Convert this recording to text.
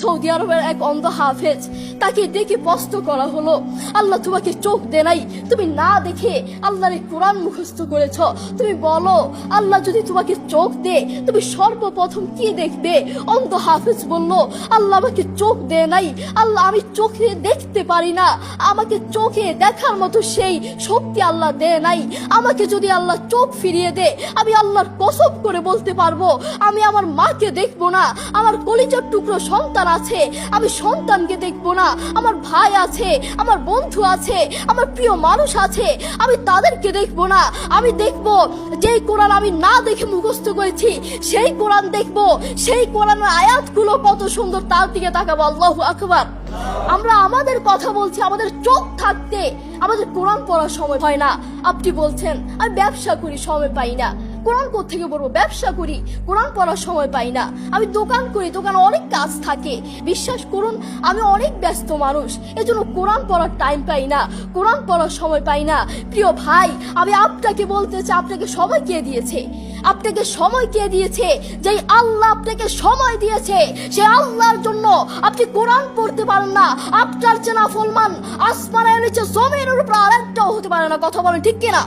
Saudi আরবের এক অন্ধ হাফেজ, তাকে ডেকে প্রশ্ন করা হলো, আল্লাহ তোমাকে চোখ দে নাই, তুমি না দেখে আল্লাহর এই কোরআন মুখস্থ করেছ, তুমি বলো আল্লাহ যদি তোমাকে চোখ দে তুমি সর্বপ্রথম কি দেখবে? অন্ধ হাফেজ বলল, আল্লাহ আমাকে চোখ দে নাই, আল্লাহ আমি চোখে দেখতে পারি না, আমাকে চোখে দেখার মতো সেই শক্তি আল্লাহ দে নাই। আমাকে যদি আল্লাহ চোখ ফিরিয়ে দে, আমি আল্লাহর কসম করে বলতে পারবো আমি আমার মাকে দেখবো না, আমার কলিজার টুকরো সন্তান আছে আমি সন্তানকে দেখবো না, আমার ভাই আছে, আমার বন্ধু আছে, আমার প্রিয় মানুষ আছে আমি তাদেরকে দেখবো না। আমি দেখবো যেই কোরআন আমি না দেখে মুখস্থ করেছি সেই কোরআন দেখবো, সেই কোরআনের আয়াতগুলো কত সুন্দর তার দিকে তাকাবো। আল্লাহু আকবার। আমরা আমাদের কথা বলছি, আমাদের চোখ থাকতে আমাদের কোরআন পড়ার সময় হয় না। আপনি বলছেন আমি ব্যবসা করি সময় পাই না, কোরআন কোত্থেকে পড়বো? ব্যবসা করি কোরআন পড়ার সময় পাই না, আমি দোকান করি দোকানে অনেক কাজ থাকে, বিশ্বাস করুন আমি অনেক ব্যস্ত মানুষ, এজন্য কোরআন পড়ার টাইম পাই না, কোরআন পড়ার সময় পাই না। প্রিয় ভাই, আমি আপনাকে বলতে চাই আপনাকে সময় কে দিয়েছে? আপনাকে সময় কে দিয়েছে? যে আল্লাহ আপনাকে সময় দিয়েছে সেই আল্লাহর জন্য আপনি কোরআন পড়তে পারেন না। আপনার চেনা ফলমান আসমানের নিচে জমিনের উপর আরেকটাও হতে পারে না। কথা বলেন ঠিক কিনা?